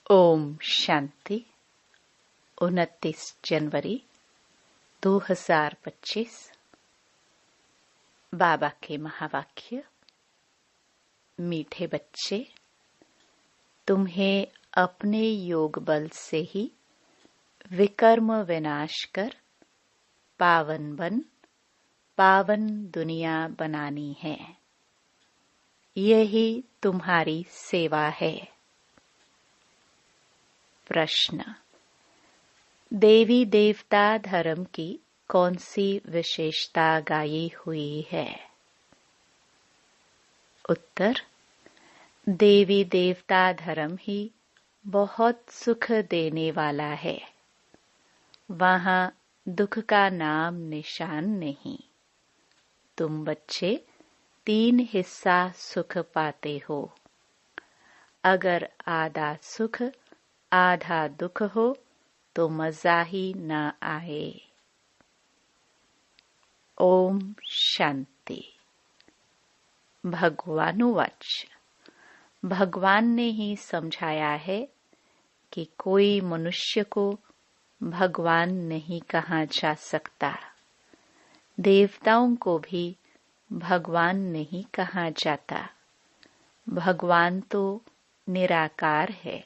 ओम शांति। 29 जनवरी 2025। बाबा के महावाक्य। मीठे बच्चे, तुम्हें अपने योग बल से ही विकर्म विनाश कर पावन दुनिया बनानी है। यही तुम्हारी सेवा है। प्रश्न: देवी देवता धर्म की कौन सी विशेषता गाई हुई है? उत्तर: देवी देवता धर्म ही बहुत सुख देने वाला है। वहां दुख का नाम निशान नहीं। तुम बच्चे 3 हिस्सा सुख पाते हो। अगर आधा सुख आधा दुख हो तो मजा ही न आए। ओम शांति। भगवानुवाच। भगवान ने ही समझाया है कि कोई मनुष्य को भगवान नहीं कहा जा सकता। देवताओं को भी भगवान नहीं कहा जाता। भगवान तो निराकार है।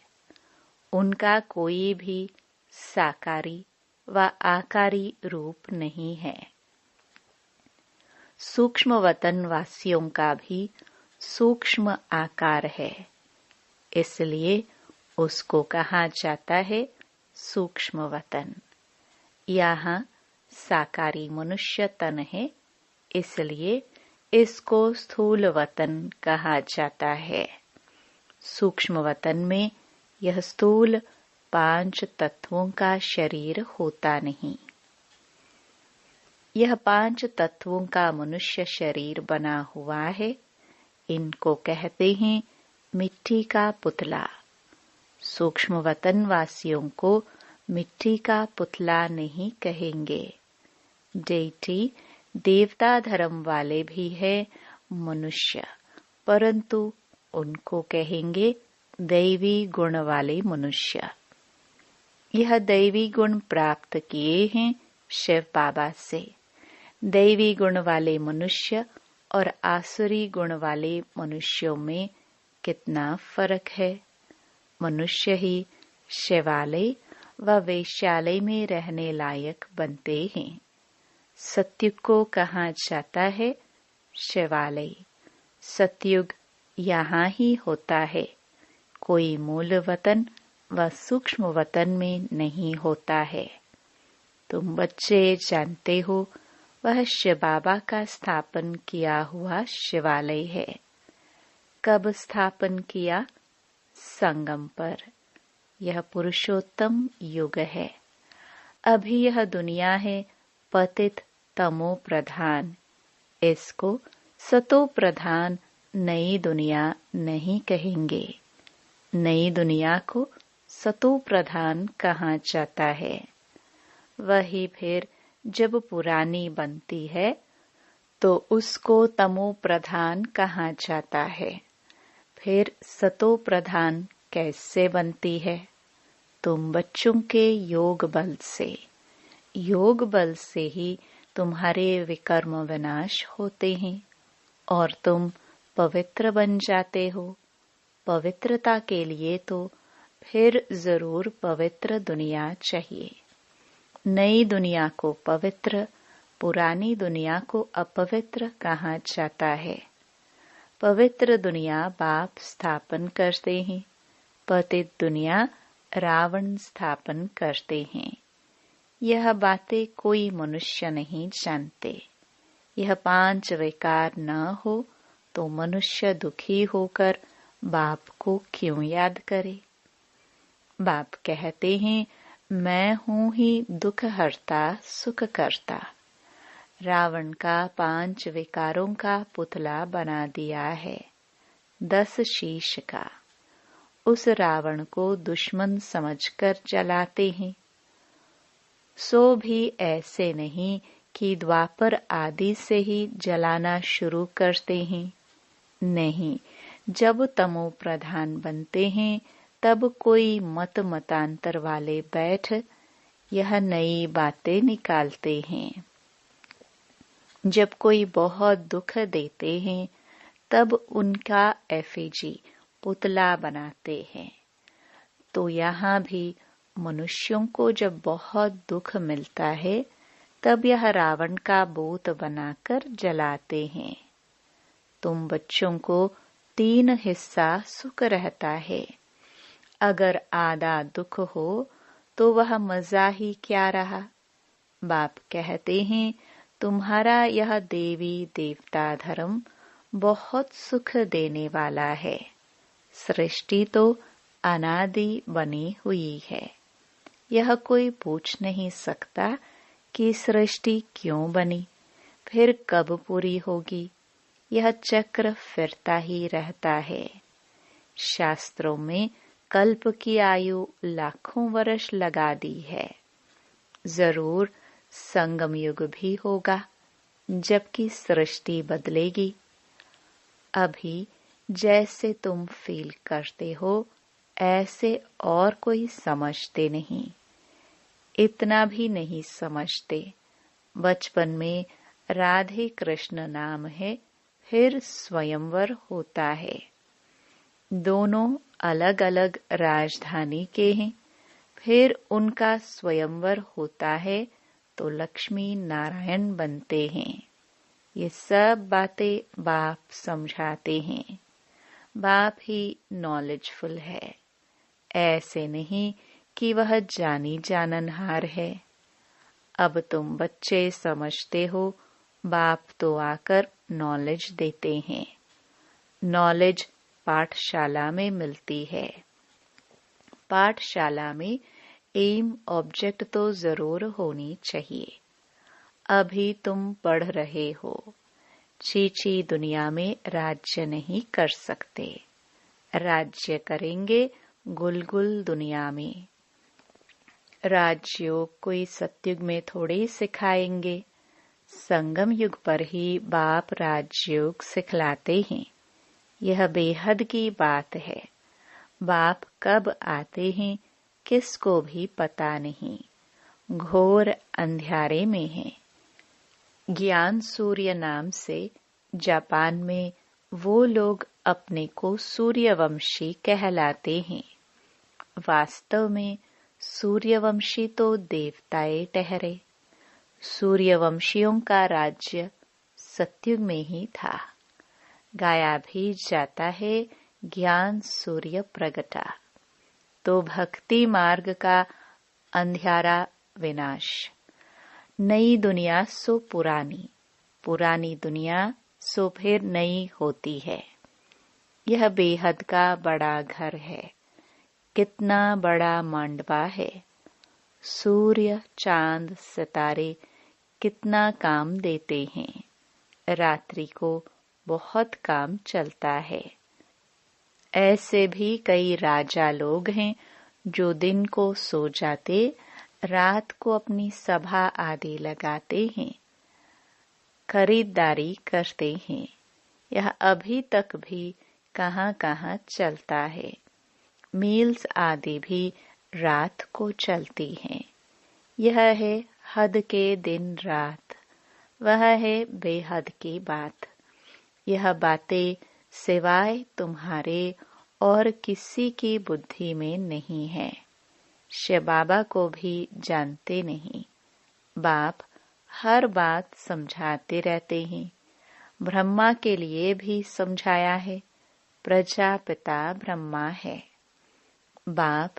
उनका कोई भी साकारी व आकारी रूप नहीं है। सूक्ष्म वतन वासियों का भी सूक्ष्म आकार है, इसलिए उसको कहा जाता है सूक्ष्म वतन। यहाँ साकारी मनुष्य तन है, इसलिए इसको स्थूल वतन कहा जाता है। सूक्ष्म वतन में यह स्थूल 5 तत्वों का शरीर होता नहीं। यह 5 तत्वों का मनुष्य शरीर बना हुआ है। इनको कहते हैं मिट्टी का पुतला। सूक्ष्म वतन वासियों को मिट्टी का पुतला नहीं कहेंगे। डेटी देवता धर्म वाले भी है मनुष्य, परंतु उनको कहेंगे दैवी गुण वाले मनुष्य। यह दैवी गुण प्राप्त किए हैं शिव बाबा से। दैवी गुण वाले मनुष्य और आसुरी गुण वाले मनुष्यों में कितना फर्क है। मनुष्य ही शिवालय व वेश्यालय में रहने लायक बनते हैं। सत्युग को कहा जाता है शिवालय। सतयुग यहाँ ही होता है। कोई मूल वतन व सूक्ष्म वतन में नहीं होता है। तुम बच्चे जानते हो वह शिव बाबा का स्थापन किया हुआ शिवालय है। कब स्थापन किया? संगम पर। यह पुरुषोत्तम युग है। अभी यह दुनिया है पतित तमो प्रधान। इसको सतो प्रधान नई दुनिया नहीं कहेंगे। नई दुनिया को सतो प्रधान कहा जाता है। वही फिर जब पुरानी बनती है तो उसको तमो प्रधान कहा जाता है। फिर सतो प्रधान कैसे बनती है? तुम बच्चों के योग बल से। योग बल से ही तुम्हारे विकर्म विनाश होते हैं और तुम पवित्र बन जाते हो। पवित्रता के लिए तो फिर जरूर पवित्र दुनिया चाहिए। नई दुनिया को पवित्र, पुरानी दुनिया को अपवित्र कहा जाता है। पवित्र दुनिया बाप स्थापन करते हैं। पतित दुनिया रावण स्थापन करते हैं। यह बातें कोई मनुष्य नहीं जानते। यह 5 विकार न हो तो मनुष्य दुखी होकर बाप को क्यों याद करे? बाप कहते हैं मैं हूँ ही दुख हरता सुख करता। रावण का 5 विकारों का पुतला बना दिया है, 10 शीश का। उस रावण को दुश्मन समझकर जलाते हैं। सो भी ऐसे नहीं कि द्वापर आदि से ही जलाना शुरू करते हैं। नहीं, जब तमो प्रधान बनते हैं तब कोई मतांतर वाले बैठ यह नई बातें निकालते हैं। जब कोई बहुत दुख देते हैं तब उनका एफिजी पुतला बनाते हैं। तो यहाँ भी मनुष्यों को जब बहुत दुख मिलता है तब यह रावण का बोत बनाकर जलाते हैं। तुम बच्चों को 3 हिस्सा सुख रहता है। अगर आधा दुख हो तो वह मजा ही क्या रहा। बाप कहते हैं तुम्हारा यह देवी देवता धर्म बहुत सुख देने वाला है। सृष्टि तो अनादि बनी हुई है। यह कोई पूछ नहीं सकता कि सृष्टि क्यों बनी, फिर कब पूरी होगी। यह चक्र फिरता ही रहता है। शास्त्रों में कल्प की आयु लाखों वर्ष लगा दी है। जरूर संगम युग भी होगा जबकि सृष्टि बदलेगी। अभी जैसे तुम फील करते हो ऐसे और कोई समझते नहीं। इतना भी नहीं समझते। बचपन में राधे कृष्ण नाम है, फिर स्वयंवर होता है। दोनों अलग अलग राजधानी के हैं, फिर उनका स्वयंवर होता है तो लक्ष्मी नारायण बनते हैं। ये सब बातें बाप समझाते हैं। बाप ही नॉलेजफुल है, ऐसे नहीं कि वह जानी जाननहार है। अब तुम बच्चे समझते हो, बाप तो आकर नॉलेज देते हैं। नॉलेज पाठशाला में मिलती है। पाठशाला में एम ऑब्जेक्ट तो जरूर होनी चाहिए। अभी तुम पढ़ रहे हो, चीची दुनिया में राज्य नहीं कर सकते। राज्य करेंगे गुलगुल दुनिया में। राजयोग कोई सतयुग में थोड़े सिखाएंगे। संगम युग पर ही बाप राजयोग सिखलाते हैं। यह बेहद की बात है। बाप कब आते हैं किसको भी पता नहीं। घोर अंधियारे में है। ज्ञान सूर्य नाम से जापान में वो लोग अपने को सूर्यवंशी कहलाते हैं। वास्तव में सूर्यवंशी तो देवताएं ठहरे। सूर्यवंशियों का राज्य सतयुग में ही था। गाया भी जाता है ज्ञान सूर्य प्रगटा। तो भक्ति मार्ग का अंधियारा विनाश। नई दुनिया सो पुरानी, पुरानी दुनिया सो फिर नई होती है। यह बेहद का बड़ा घर है। कितना बड़ा मांडवा है। सूर्य चांद सितारे कितना काम देते हैं। रात्रि को बहुत काम चलता है। ऐसे भी कई राजा लोग हैं जो दिन को सो जाते, रात को अपनी सभा आदि लगाते हैं, खरीदारी करते हैं। यह अभी तक भी कहां-कहां चलता है। मील्स आदि भी रात को चलती हैं। यह है हद के दिन रात, वह है बेहद की बात। यह बातें सिवाय तुम्हारे और किसी की बुद्धि में नहीं है। शिव बाबा को भी जानते नहीं। बाप हर बात समझाते रहते हैं। ब्रह्मा के लिए भी समझाया है। प्रजापिता ब्रह्मा है। बाप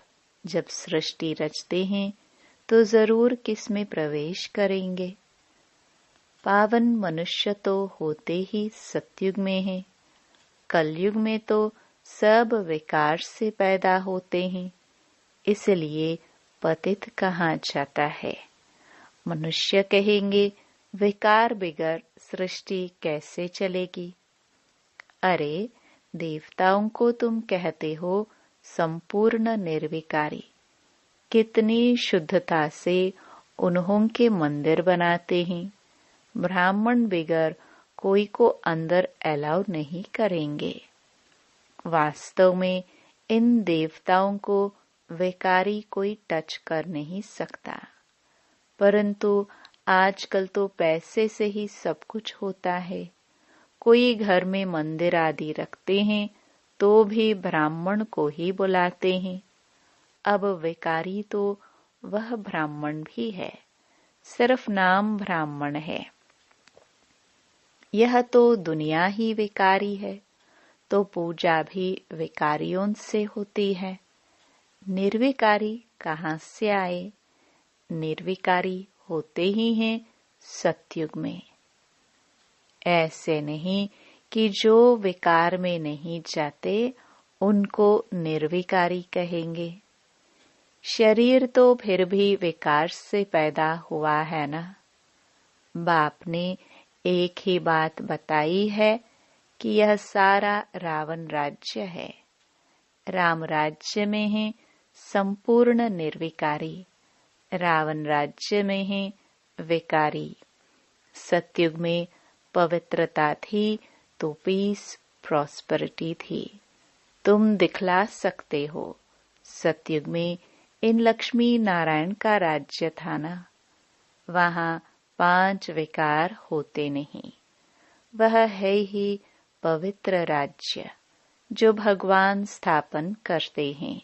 जब सृष्टि रचते हैं तो जरूर किसमें प्रवेश करेंगे। पावन मनुष्य तो होते ही सतयुग में हैं। कलयुग में तो सब विकार से पैदा होते हैं, इसलिए पतित कहाँ जाता है। मनुष्य कहेंगे विकार बिगर सृष्टि कैसे चलेगी। अरे देवताओं को तुम कहते हो संपूर्ण निर्विकारी। कितनी शुद्धता से उन्हों के मंदिर बनाते हैं। ब्राह्मण बिगर कोई को अंदर अलाउ नहीं करेंगे। वास्तव में इन देवताओं को विकारी कोई टच कर नहीं सकता, परंतु आजकल तो पैसे से ही सब कुछ होता है। कोई घर में मंदिर आदि रखते हैं तो भी ब्राह्मण को ही बुलाते हैं। अब विकारी तो वह ब्राह्मण भी है, सिर्फ नाम ब्राह्मण है। यह तो दुनिया ही विकारी है, तो पूजा भी विकारियों से होती है। निर्विकारी कहाँ से आए? निर्विकारी होते ही हैं सतयुग में। ऐसे नहीं कि जो विकार में नहीं जाते उनको निर्विकारी कहेंगे। शरीर तो फिर भी विकार से पैदा हुआ है ना। बाप ने एक ही बात बताई है कि यह सारा रावण राज्य है। राम राज्य में है संपूर्ण निर्विकारी, रावण राज्य में है विकारी। सतयुग में पवित्रता थी तो पीस प्रॉस्पेरिटी थी। तुम दिखला सकते हो। सतयुग में इन लक्ष्मी नारायण का राज्य था ना। वहां 5 विकार होते नहीं। वह है ही पवित्र राज्य जो भगवान स्थापन करते हैं।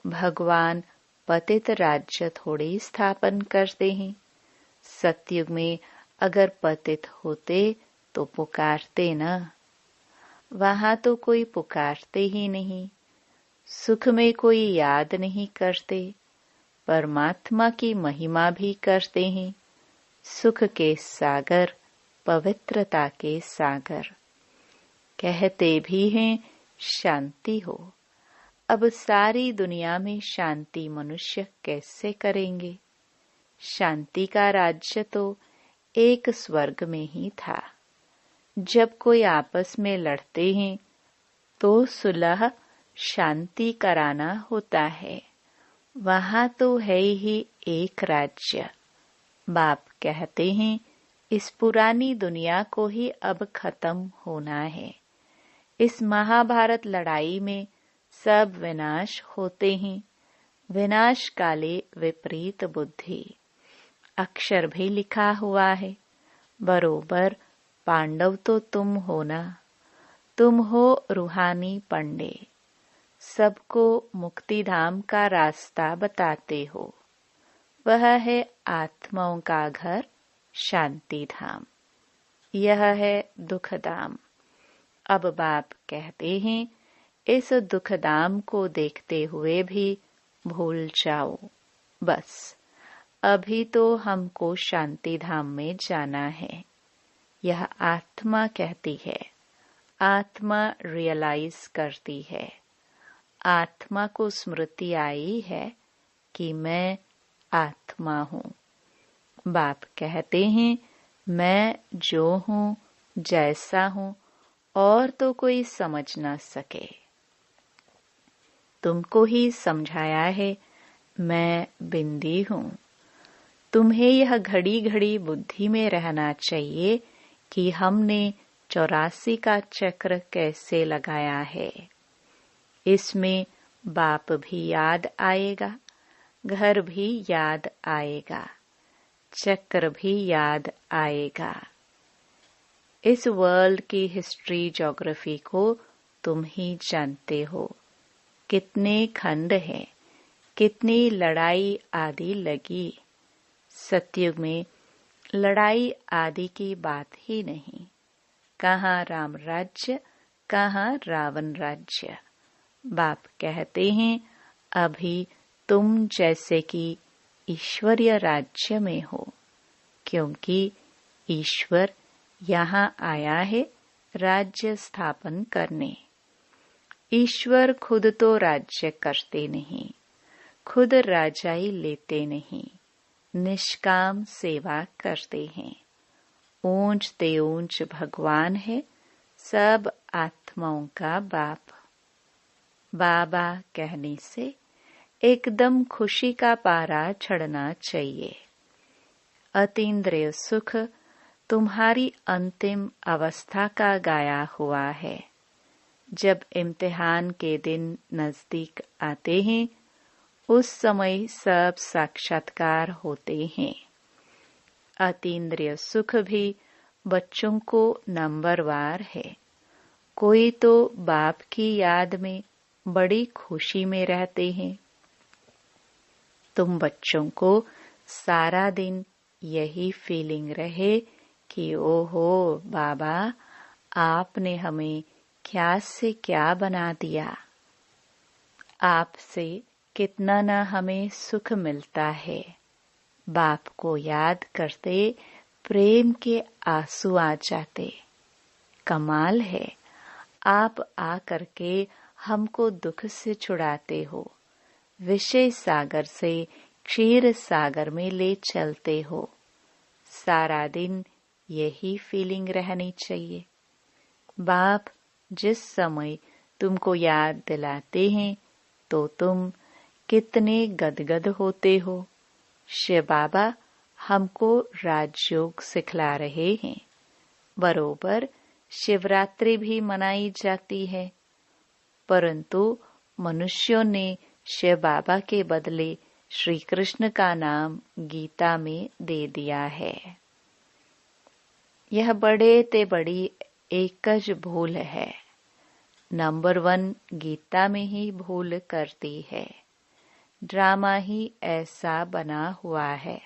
भगवान पतित राज्य थोड़ी स्थापन करते हैं। सतयुग में अगर पतित होते तो पुकारते न। वहां तो कोई पुकारते ही नहीं। सुख में कोई याद नहीं करते। परमात्मा की महिमा भी करते हैं। सुख के सागर, पवित्रता के सागर। कहते भी हैं शांति हो। अब सारी दुनिया में शांति मनुष्य कैसे करेंगे? शांति का राज्य तो एक स्वर्ग में ही था। जब कोई आपस में लड़ते हैं तो सुलह शांति कराना होता है। वहां तो है ही एक राज्य। बाप कहते हैं इस पुरानी दुनिया को ही अब खत्म होना है। इस महाभारत लड़ाई में सब विनाश होते हैं। विनाश काले विपरीत बुद्धि। अक्षर भी लिखा हुआ है। बरोबर पांडव तो तुम हो ना। तुम हो रूहानी पंडे। सबको मुक्ति धाम का रास्ता बताते हो। वह है आत्माओं का घर शांति धाम। यह है दुख धाम। अब बाप कहते हैं इस दुख धाम को देखते हुए भी भूल जाओ। बस अभी तो हमको शांति धाम में जाना है। यह आत्मा कहती है। आत्मा रियलाइज करती है। आत्मा को स्मृति आई है कि मैं आत्मा हूँ। बाप कहते हैं मैं जो हूँ, जैसा हूँ, और तो कोई समझ ना सके। तुमको ही समझाया है मैं बिंदी हूँ। तुम्हें यह घड़ी घड़ी बुद्धि में रहना चाहिए कि हमने 84 का चक्र कैसे लगाया है। इसमें बाप भी याद आएगा, घर भी याद आएगा, चक्र भी याद आएगा। इस वर्ल्ड की हिस्ट्री ज्योग्राफी को तुम ही जानते हो। कितने खंड हैं, कितनी लड़ाई आदि लगी। सतयुग में लड़ाई आदि की बात ही नहीं। कहाँ राम राज्य, कहाँ रावण राज्य। बाप कहते हैं अभी तुम जैसे कि ईश्वरीय राज्य में हो, क्योंकि ईश्वर यहाँ आया है राज्य स्थापन करने। ईश्वर खुद तो राज्य करते नहीं, खुद राजाई लेते नहीं, निष्काम सेवा करते हैं। ऊंच ते ऊंच भगवान है सब आत्माओं का बाप। बाबा कहने से एकदम खुशी का पारा चढ़ना चाहिए। अतीन्द्रिय सुख तुम्हारी अंतिम अवस्था का गाया हुआ है। जब इम्तिहान के दिन नजदीक आते हैं, उस समय सब साक्षात्कार होते हैं। अतीन्द्रिय सुख भी बच्चों को नंबरवार है। कोई तो बाप की याद में बड़ी खुशी में रहते हैं। तुम बच्चों को सारा दिन यही फीलिंग रहे कि ओहो बाबा, आपने हमें क्या से क्या बना दिया। आपसे कितना न हमें सुख मिलता है। बाप को याद करते प्रेम के आंसू आ जाते। कमाल है, आप आकर के हमको दुख से छुड़ाते हो, विषय सागर से क्षीर सागर में ले चलते हो। सारा दिन यही फीलिंग रहनी चाहिए। बाप जिस समय तुमको याद दिलाते हैं तो तुम कितने गदगद होते हो। शिव बाबा हमको राजयोग सिखला रहे हैं। बरोबर शिवरात्रि भी मनाई जाती है, परंतु मनुष्यों ने शिव बाबा के बदले श्री कृष्ण का नाम गीता में दे दिया है। यह बड़े ते बड़ी एकज भूल है। नंबर 1 गीता में ही भूल करती है। ड्रामा ही ऐसा बना हुआ है।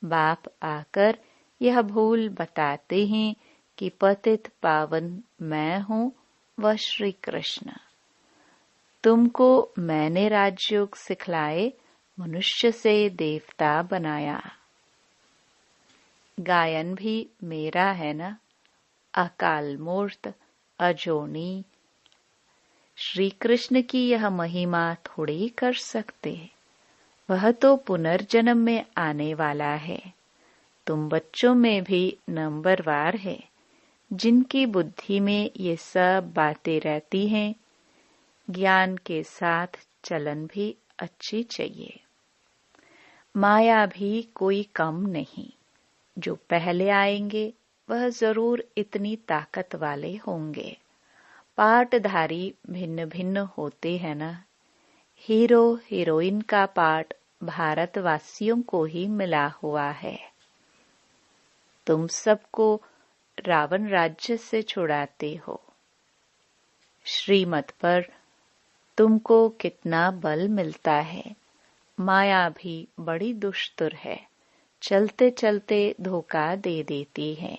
बाप आकर यह भूल बताते हैं कि पतित पावन मैं हूँ व श्री कृष्ण। तुमको मैंने राजयोग सिखलाए, मनुष्य से देवता बनाया। गायन भी मेरा है ना। अकाल मूर्त अजोनी श्री कृष्ण की यह महिमा थोड़ी कर सकते। वह तो पुनर्जन्म में आने वाला है। तुम बच्चों में भी नंबरवार है, जिनकी बुद्धि में ये सब बातें रहती हैं। ज्ञान के साथ चलन भी अच्छी चाहिए। माया भी कोई कम नहीं। जो पहले आएंगे वह जरूर इतनी ताकत वाले होंगे। पाटधारी भिन्न भिन्न होते हैं ना। हीरो हीरोइन का पाठ भारतवासियों को ही मिला हुआ है। तुम सबको रावण राज्य से छुड़ाते हो। श्रीमत पर तुमको कितना बल मिलता है। माया भी बड़ी दुष्टुर है, चलते चलते धोखा दे देती है।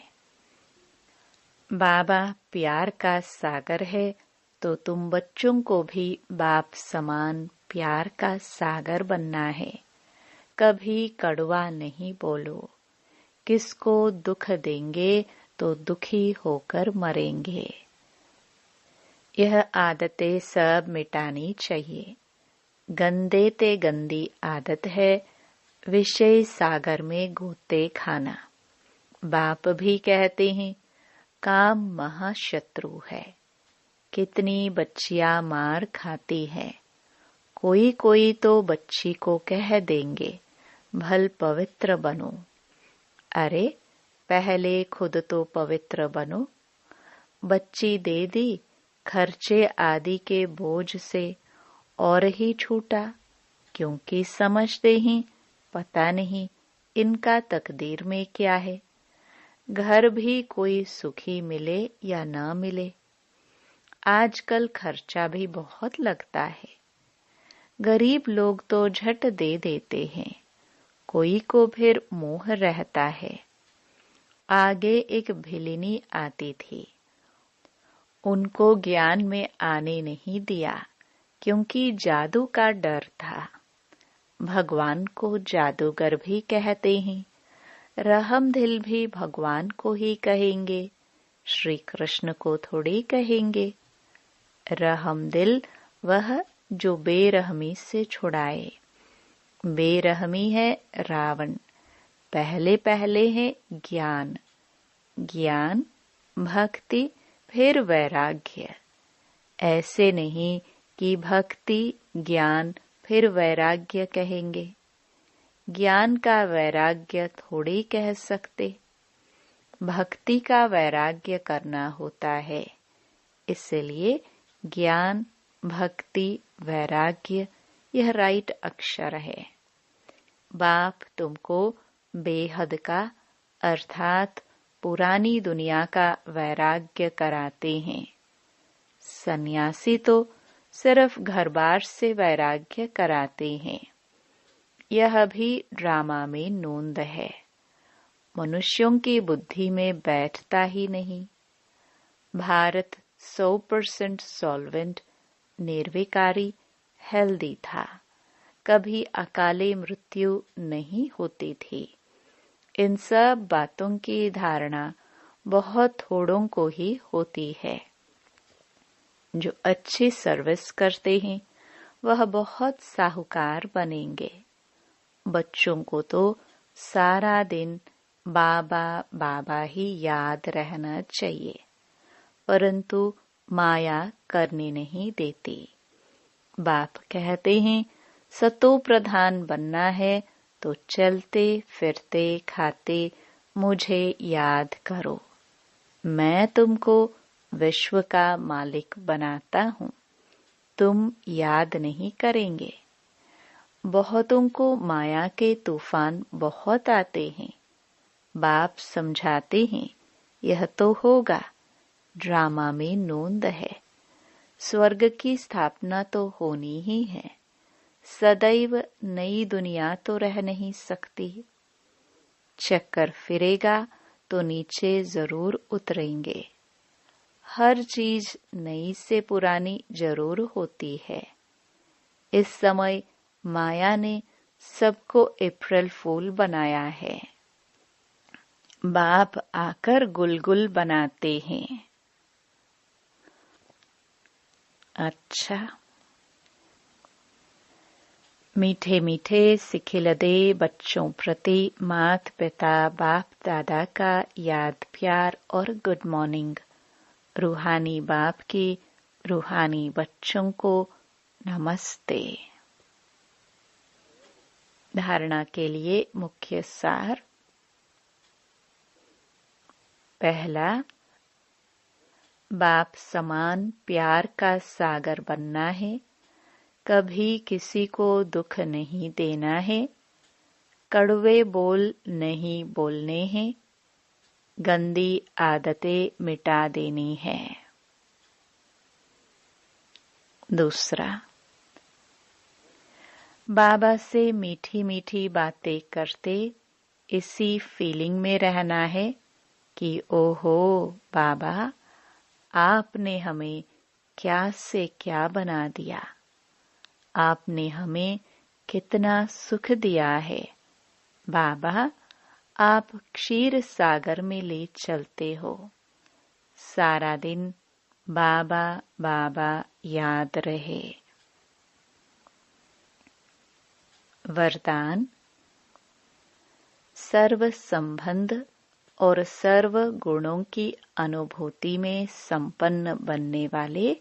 बाबा प्यार का सागर है, तो तुम बच्चों को भी बाप समान प्यार का सागर बनना है। कभी कड़वा नहीं बोलो। किसको दुख देंगे तो दुखी होकर मरेंगे। यह आदतें सब मिटानी चाहिए। गंदे ते गंदी आदत है विषय सागर में गोते खाना। बाप भी कहते हैं काम महाशत्रु है। कितनी बच्चियां मार खाती है। कोई कोई तो बच्ची को कह देंगे भल पवित्र बनो। अरे पहले खुद तो पवित्र बनो। बच्ची दे दी खर्चे आदि के बोझ से और ही छूटा, क्योंकि समझते ही पता नहीं इनका तकदीर में क्या है। घर भी कोई सुखी मिले या ना मिले। आजकल खर्चा भी बहुत लगता है। गरीब लोग तो झट दे देते हैं, कोई को फिर मोह रहता है। आगे एक भिलिनी आती थी, उनको ज्ञान में आने नहीं दिया क्योंकि जादू का डर था। भगवान को जादूगर भी कहते हैं। रहमदिल भी भगवान को ही कहेंगे, श्री कृष्ण को थोड़ी कहेंगे। रहमदिल वह जो बेरहमी से छुड़ाए। बेरहमी है रावण। पहले पहले है ज्ञान, ज्ञान भक्ति फिर वैराग्य। ऐसे नहीं कि भक्ति ज्ञान फिर वैराग्य कहेंगे। ज्ञान का वैराग्य थोड़ी कह सकते। भक्ति का वैराग्य करना होता है। इसलिए ज्ञान, भक्ति, वैराग्य यह राइट अक्षर है। बाप तुमको बेहद का अर्थात पुरानी दुनिया का वैराग्य कराते हैं। सन्यासी तो सिर्फ घर बार से वैराग्य कराते हैं। यह भी ड्रामा में नोंद है। मनुष्यों की बुद्धि में बैठता ही नहीं। भारत 100% सॉल्वेंट, निर्विकारी, हेल्दी था। कभी अकाले मृत्यु नहीं होती थी। इन सब बातों की धारणा बहुत थोड़ों को ही होती है। जो अच्छी सर्विस करते हैं वह बहुत साहूकार बनेंगे। बच्चों को तो सारा दिन बाबा बाबा ही याद रहना चाहिए, परंतु माया करने नहीं देती। बाप कहते हैं सतो प्रधान बनना है तो चलते फिरते खाते मुझे याद करो। मैं तुमको विश्व का मालिक बनाता हूँ। तुम याद नहीं करेंगे। बहुतों को माया के तूफान बहुत आते हैं। बाप समझाते हैं यह तो होगा, ड्रामा में नोंद है। स्वर्ग की स्थापना तो होनी ही है। सदैव नई दुनिया तो रह नहीं सकती। चक्कर फिरेगा तो नीचे जरूर उतरेंगे। हर चीज नई से पुरानी जरूर होती है। इस समय माया ने सबको अप्रैल फूल बनाया है। बाप आकर गुलगुल बनाते हैं। अच्छा, मीठे मीठे सिखिलदे बच्चों प्रति माता पिता बाप दादा का याद प्यार और गुड मॉर्निंग। रूहानी बाप की रूहानी बच्चों को नमस्ते। धारणा के लिए मुख्य सार। पहला, बाप समान प्यार का सागर बनना है। कभी किसी को दुख नहीं देना है। कड़वे बोल नहीं बोलने हैं। गंदी आदतें मिटा देनी है। दूसरा, बाबा से मीठी मीठी बातें करते इसी फीलिंग में रहना है कि ओहो बाबा, आपने हमें क्या से क्या बना दिया। आपने हमें कितना सुख दिया है। बाबा, आप क्षीर सागर में ले चलते हो। सारा दिन बाबा बाबा याद रहे। वरदान, सर्व संबंध और सर्व गुणों की अनुभूति में संपन्न बनने वाले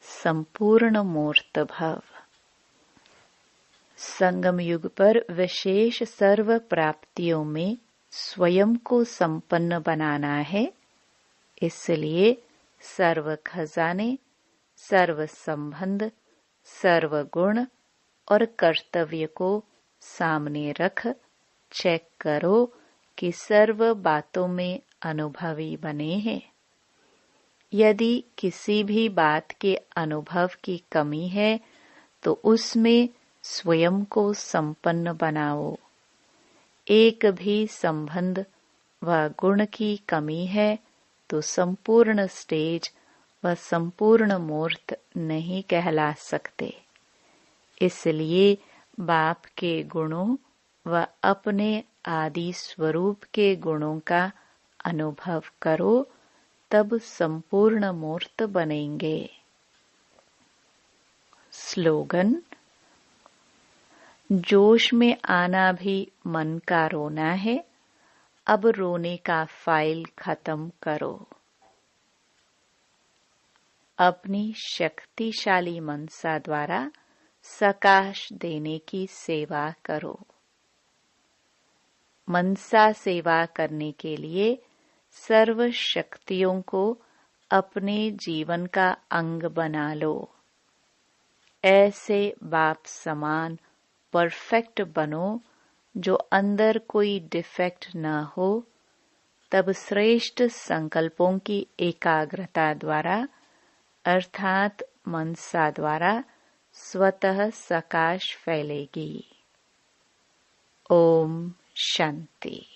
संपूर्ण मूर्त भव। संगम युग पर विशेष सर्व प्राप्तियों में स्वयं को संपन्न बनाना है। इसलिए सर्व खजाने, सर्व संबंध, सर्व गुण और कर्तव्य को सामने रख चेक करो कि सर्व बातों में अनुभवी बने हैं। यदि किसी भी बात के अनुभव की कमी है तो उसमें स्वयं को संपन्न बनाओ। एक भी संबंध व गुण की कमी है तो संपूर्ण स्टेज व संपूर्ण मूर्त नहीं कहला सकते। इसलिए बाप के गुणों व अपने आदि स्वरूप के गुणों का अनुभव करो, तब संपूर्ण मूर्त बनेंगे। स्लोगन, जोश में आना भी मन का रोना है। अब रोने का फाइल खत्म करो। अपनी शक्तिशाली मनसा द्वारा सकाश देने की सेवा करो। मनसा सेवा करने के लिए सर्व शक्तियों को अपने जीवन का अंग बना लो। ऐसे बाप समान परफेक्ट बनो जो अंदर कोई डिफेक्ट न हो। तब श्रेष्ठ संकल्पों की एकाग्रता द्वारा अर्थात मनसा द्वारा स्वतः सकाश फैलेगी। ओम शांति।